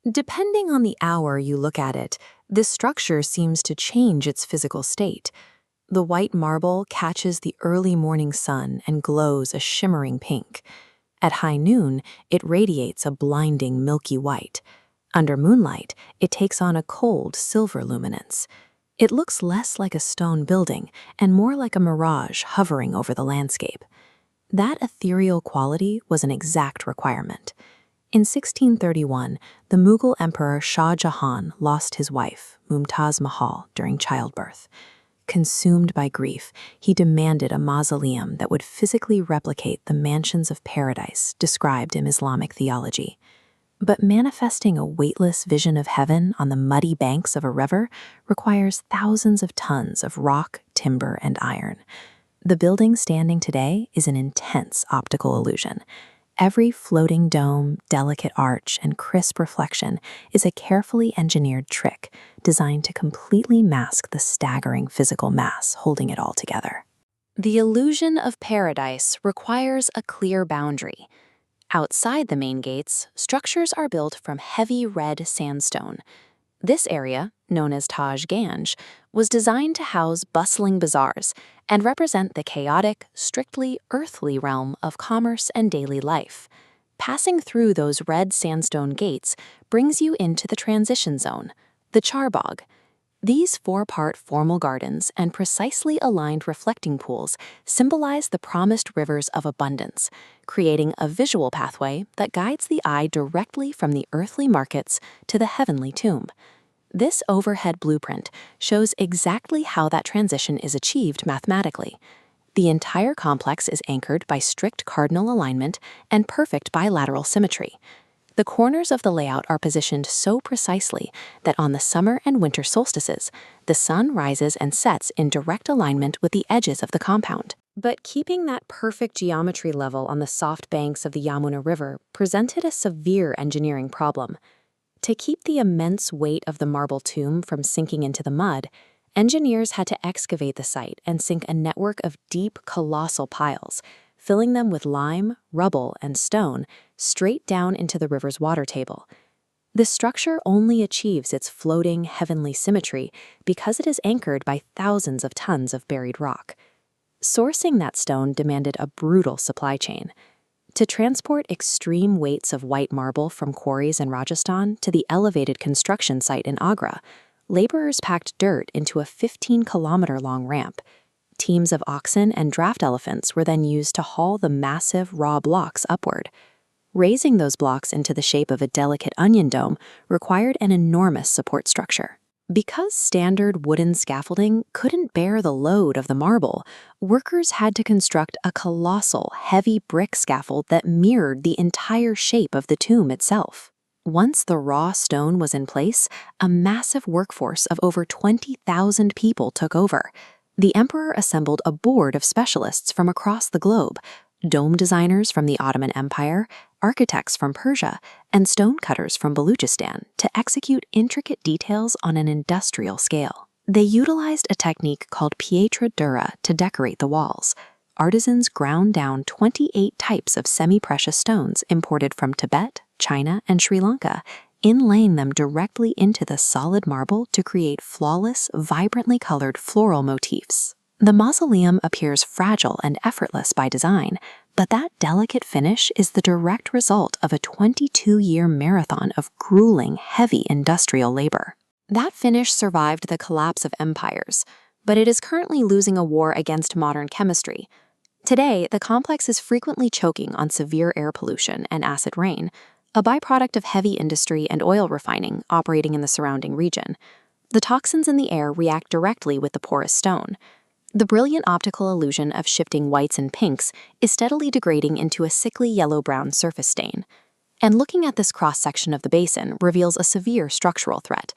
Depending on the hour you look at it, this structure seems to change its physical state. The white marble catches the early morning sun and glows a shimmering pink. At high noon, it radiates a blinding milky white. Under moonlight, it takes on a cold silver luminance. It looks less like a stone building and more like a mirage hovering over the landscape. That ethereal quality was an exact requirement. In 1631, the Mughal Emperor Shah Jahan lost his wife, Mumtaz Mahal, during childbirth. Consumed by grief, he demanded a mausoleum that would physically replicate the mansions of paradise described in Islamic theology. But manifesting a weightless vision of heaven on the muddy banks of a river requires thousands of tons of rock, timber, and iron. The building standing today is an intense optical illusion. Every floating dome, delicate arch, and crisp reflection is a carefully engineered trick designed to completely mask the staggering physical mass holding it all together. The illusion of paradise requires a clear boundary. Outside the main gates, structures are built from heavy red sandstone. This area, known as Taj Ganj, was designed to house bustling bazaars and represent the chaotic, strictly earthly realm of commerce and daily life. Passing through those red sandstone gates brings you into the transition zone, the Charbagh. These four-part formal gardens and precisely aligned reflecting pools symbolize the promised rivers of abundance, creating a visual pathway that guides the eye directly from the earthly markets to the heavenly tomb. This overhead blueprint shows exactly how that transition is achieved mathematically. The entire complex is anchored by strict cardinal alignment and perfect bilateral symmetry. The corners of the layout are positioned so precisely that on the summer and winter solstices, the sun rises and sets in direct alignment with the edges of the compound. But keeping that perfect geometry level on the soft banks of the Yamuna River presented a severe engineering problem. To keep the immense weight of the marble tomb from sinking into the mud, engineers had to excavate the site and sink a network of deep, colossal piles, filling them with lime, rubble, and stone straight down into the river's water table. The structure only achieves its floating, heavenly symmetry because it is anchored by thousands of tons of buried rock. Sourcing that stone demanded a brutal supply chain. To transport extreme weights of white marble from quarries in Rajasthan to the elevated construction site in Agra, laborers packed dirt into a 15-kilometer-long ramp. Teams of oxen and draft elephants were then used to haul the massive raw blocks upward. Raising those blocks into the shape of a delicate onion dome required an enormous support structure. Because standard wooden scaffolding couldn't bear the load of the marble, workers had to construct a colossal, heavy brick scaffold that mirrored the entire shape of the tomb itself. Once the raw stone was in place, a massive workforce of over 20,000 people took over. The emperor assembled a board of specialists from across the globe, dome designers from the Ottoman Empire, architects from Persia, and stonecutters from Baluchistan to execute intricate details on an industrial scale. They utilized a technique called pietra dura to decorate the walls. Artisans ground down 28 types of semi-precious stones imported from Tibet, China, and Sri Lanka, inlaying them directly into the solid marble to create flawless, vibrantly colored floral motifs. The mausoleum appears fragile and effortless by design, but that delicate finish is the direct result of a 22-year marathon of grueling, heavy industrial labor. That finish survived the collapse of empires, but it is currently losing a war against modern chemistry. Today, the complex is frequently choking on severe air pollution and acid rain, a byproduct of heavy industry and oil refining operating in the surrounding region. The toxins in the air react directly with the porous stone. The brilliant optical illusion of shifting whites and pinks is steadily degrading into a sickly yellow-brown surface stain. And looking at this cross-section of the basin reveals a severe structural threat.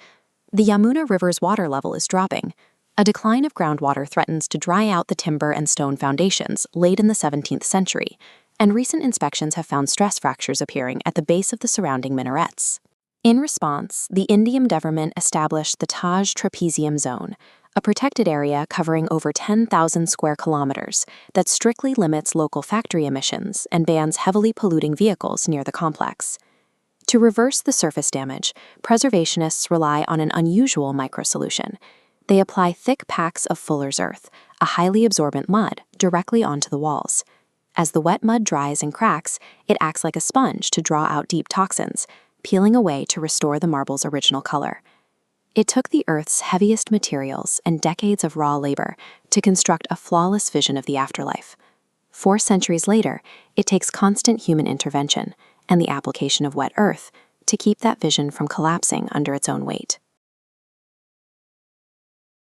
The Yamuna River's water level is dropping. A decline of groundwater threatens to dry out the timber and stone foundations laid in the 17th century, and recent inspections have found stress fractures appearing at the base of the surrounding minarets. In response, the Indian government established the Taj Trapezium Zone, a protected area covering over 10,000 square kilometers that strictly limits local factory emissions and bans heavily polluting vehicles near the complex. To reverse the surface damage, preservationists rely on an unusual microsolution. They apply thick packs of Fuller's earth, a highly absorbent mud, directly onto the walls. As the wet mud dries and cracks, it acts like a sponge to draw out deep toxins, peeling away to restore the marble's original color. It took the Earth's heaviest materials and decades of raw labor to construct a flawless vision of the afterlife. 4 centuries later, it takes constant human intervention and the application of wet earth to keep that vision from collapsing under its own weight.